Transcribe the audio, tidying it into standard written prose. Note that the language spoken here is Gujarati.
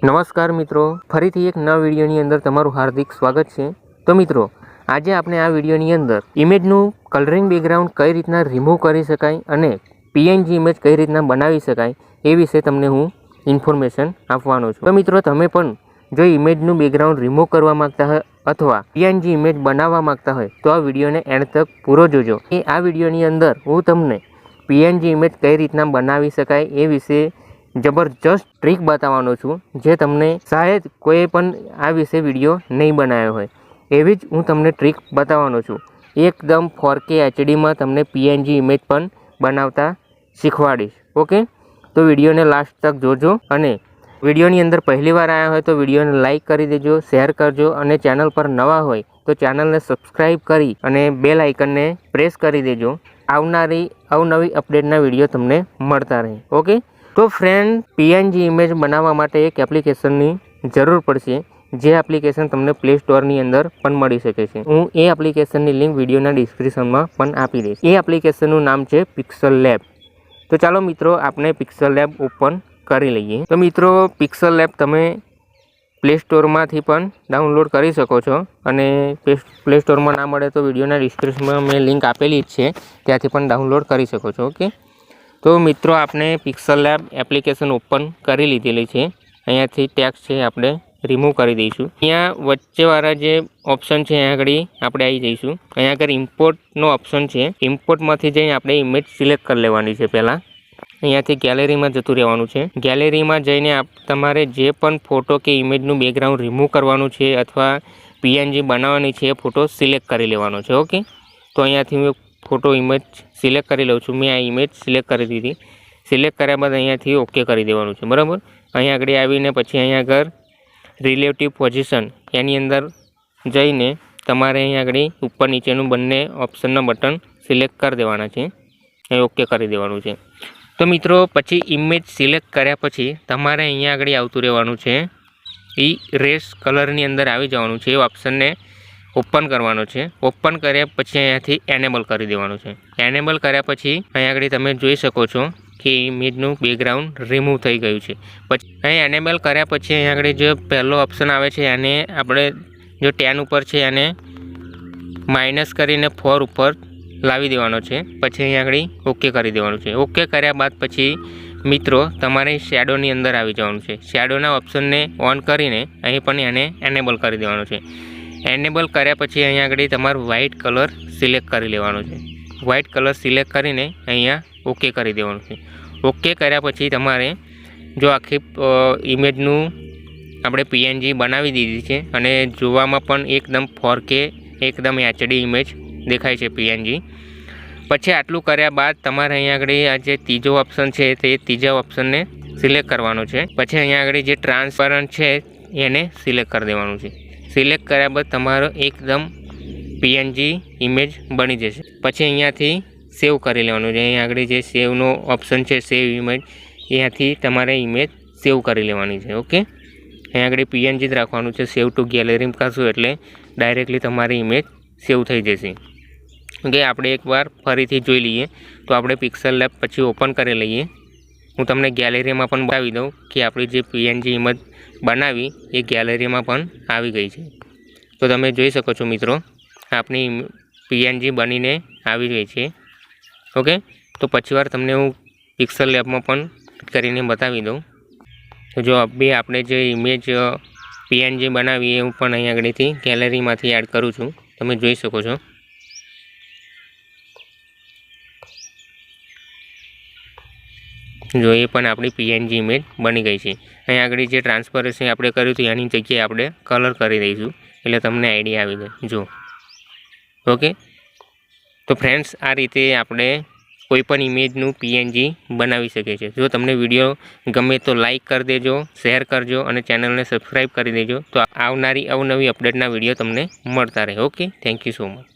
નમસ્કાર મિત્રો, ફરીથી એક નવા વિડીયોની અંદર તમારું હાર્દિક સ્વાગત છે। તો મિત્રો, આજે આપણે આ વિડીયોની અંદર ઇમેજનું કલરિંગ બેકગ્રાઉન્ડ કઈ રીતના રિમૂવ કરી શકાય અને પીએનજી ઇમેજ કઈ રીતના બનાવી શકાય એ વિશે તમને હું ઇન્ફોર્મેશન આપવાનો છું। તો મિત્રો, તમે પણ જો ઇમેજનું બેકગ્રાઉન્ડ રિમૂવ કરવા માંગતા હોય અથવા પીએનજી ઇમેજ બનાવવા માંગતા હોય તો આ વિડીયોને એન્ડ તક પૂરો જોજો। આ વિડીયોની અંદર હું તમને પીએનજી ઇમેજ કઈ રીતના બનાવી શકાય એ વિશે જબરજસ્ત ટ્રીક બતાવવાનો છું, જે તમને શાયદ કોઈ પણ આ વિશે વિડીયો નહીં બનાવ્યો હોય એવી જ હું તમને ટ્રીક બતાવવાનો છું। એકદમ 4K HDમાં તમને પીએનજી ઇમેજ પણ બનાવતા શીખવાડીશ। ઓકે, તો વિડીયોને લાસ્ટ તક જોજો અને વિડીયોની અંદર પહેલી વાર આવ્યા હોય તો વિડીયોને લાઇક કરી દેજો, શેર કરજો અને ચેનલ પર નવા હોય તો ચેનલને સબસ્ક્રાઈબ કરી અને બેલ આઇકનને પ્રેસ કરી દેજો। આવનારી અવનવી અપડેટના વિડીયો તમને મળતા રહે। ઓકે, તો ફ્રેન્ડ, પીએનજી ઇમેજ બનાવવા માટે એક એપ્લિકેશનની જરૂર પડશે, જે એપ્લિકેશન તમને પ્લે સ્ટોરની અંદર પણ મળી શકે છે। હું એ એપ્લિકેશનની લિંક વિડીયોના ડિસ્ક્રિપ્શનમાં પણ આપી દઈશ। એ એપ્લિકેશનનું નામ છે પિક્સલ લેબ। તો ચાલો મિત્રો, આપણે પિક્સલ લેબ ઓપન કરી લઈએ। તો મિત્રો, પિક્સલ લેબ તમે પ્લે સ્ટોરમાંથી પણ ડાઉનલોડ કરી શકો છો અને પ્લે સ્ટોરમાં ના મળે તો વિડીયોના ડિસ્ક્રિપ્શનમાં મેં લિંક આપેલી જ છે, ત્યાંથી પણ ડાઉનલોડ કરી શકો છો। ઓકે, તો મિત્રો, આપણે પિક્સલ લેબ એપ્લિકેશન ઓપન કરી લીધેલી છે। અહીંયાથી ટેક્સ્ટ છે આપણે રિમૂવ કરી દઈશું। અહીંયા વચ્ચેવાળા જે ઓપ્શન છે અહીંયા આગળ આપણે આવી જઈશું। અહીંયા આગળ ઇમ્પોર્ટનો ઓપ્શન છે, ઇમ્પોર્ટમાંથી જઈને આપણે ઇમેજ સિલેક્ટ કરી લેવાની છે। પહેલાં અહીંયાથી ગેલેરીમાં જતું રહેવાનું છે। ગેલેરીમાં જઈને તમારે જે પણ ફોટો કે ઇમેજનું બેકગ્રાઉન્ડ રિમૂવ કરવાનું છે અથવા પીએનજી બનાવવાની છે એ ફોટો સિલેક્ટ કરી લેવાનો છે। ઓકે, તો અહીંયાથી હું ફોટો ઇમેજ સિલેક્ટ કરી લઉં છું। મેં આ ઇમેજ સિલેક્ટ કરી દીધી। સિલેક્ટ કર્યા બાદ અહીંયાથી ઓકે કરી દેવાનું છે, બરાબર। અહીંયા આગળ આવીને પછી અહીંયા આગળ રિલેટિવ પોઝિશન એની અંદર જઈને તમારે અહીંયા આગળ ઉપર નીચેનું બંને ઓપ્શનના બટન સિલેક્ટ કરી દેવાના છે, એ ઓકે કરી દેવાનું છે। તો મિત્રો, પછી ઇમેજ સિલેક્ટ કર્યા પછી તમારે અહીંયા આગળ આવતું રહેવાનું છે, ઇરેઝ કલરની અંદર આવી જવાનું છે, એ ઓપ્શનને ઓપન કરવાનો છે। ઓપન કર્યા પછી અહીંયાથી એનેબલ કરી દેવાનું છે। એનેબલ કર્યા પછી અહીંયા આગળ તમે જોઈ શકો છો કે ઇમેજનું બેકગ્રાઉન્ડ રિમૂવ થઈ ગયું છે। પછી અહીં એનેબલ કર્યા પછી અહીંયા આગળ જે પહેલો ઓપ્શન આવે છે એને આપણે જો 10 ઉપર છે એને માઇનસ કરીને 4 ઉપર લાવી દેવાનો છે। પછી અહીંયા આગળ ઓકે કરી દેવાનું છે। ઓકે કર્યા બાદ પછી મિત્રો તમારે શેડોની અંદર આવી જવાનું છે। શેડોના ઓપ્શનને ઓન કરીને અહીં પણ એને એનેબલ કરી દેવાનું છે। એનેબલ કર્યા પછી અહીંયા આગળ તમારે વ્હાઇટ કલર સિલેક્ટ કરી લેવાનો છે। વ્હાઇટ કલર સિલેક્ટ કરીને અહીંયા ઓકે કરી દેવાનું છે। ઓકે કર્યા પછી તમારે જો આખી ઇમેજનું આપણે પીએનજી બનાવી દીધી છે અને જોવામાં પણ એકદમ 4K એકદમ HD ઇમેજ દેખાય છે પીએનજી। પછી આટલું કર્યા બાદ તમારે અહીંયા આગળ આ જે ત્રીજો ઓપ્શન છે તે ત્રીજા ઓપ્શનને સિલેક્ટ કરવાનો છે। પછી અહીંયા આગળ જે ટ્રાન્સપરન્ટ છે એને સિલેક્ટ કરી દેવાનું છે। સિલેક્ટ કર્યા બાદ તમારો એકદમ પીએનજી ઇમેજ બની જશે। પછી અહીંયાથી સેવ કરી લેવાનું છે। અહીંયા આગળ જે સેવનો ઓપ્શન છે, સેવ ઇમેજ, અહીંયાથી તમારે ઇમેજ સેવ કરી લેવાની છે। ઓકે, અહીંયા આગળ પીએનજી જ રાખવાનું છે। સેવ ટુ ગેલેરી કરશું એટલે ડાયરેક્ટલી તમારી ઇમેજ સેવ થઈ જશે। ઓકે, આપણે એકવાર ફરીથી જોઈ લઈએ તો આપણે પિક્સલ લેબ પછી ઓપન કરી લઈએ। હું તમને ગેલેરીમાં પણ બતાવી દઉં કે આપણી જે પીએનજી ઇમેજ બનાવી એ ગેલેરીમાં પણ આવી ગઈ છે। તો તમે જોઈ શકો છો મિત્રો, આપણી પીએનજી બનીને આવી ગઈ છે। ઓકે, તો પછી વાર તમને હું પિક્સલ લેબમાં પણ કરીને બતાવી દઉં। તો જો બી આપણે જે ઇમેજ પીએનજી બનાવી એ હું પણ અહીં આગળથી ગેલેરીમાંથી એડ કરું છું, તમે જોઈ શકો છો। જો એ પણ આપણી પીએનજી ઇમેજ બની ગઈ છે। અહીં આગળ જે ટ્રાન્સપરન્સી આપણે કર્યું હતું એની જગ્યાએ આપણે કલર કરી દઈશું એટલે તમને આઈડિયા આવી જાય। જો ઓકે, તો ફ્રેન્ડ્સ, આ રીતે આપણે કોઈપણ ઇમેજનું પીએનજી બનાવી શકીએ છીએ। જો તમને વિડીયો ગમે તો લાઇક કરી દેજો, શેર કરજો અને ચેનલને સબસ્ક્રાઈબ કરી દેજો, તો આવનારી અવનવી અપડેટના વિડીયો તમને મળતા રહે। Okay, thank you so much.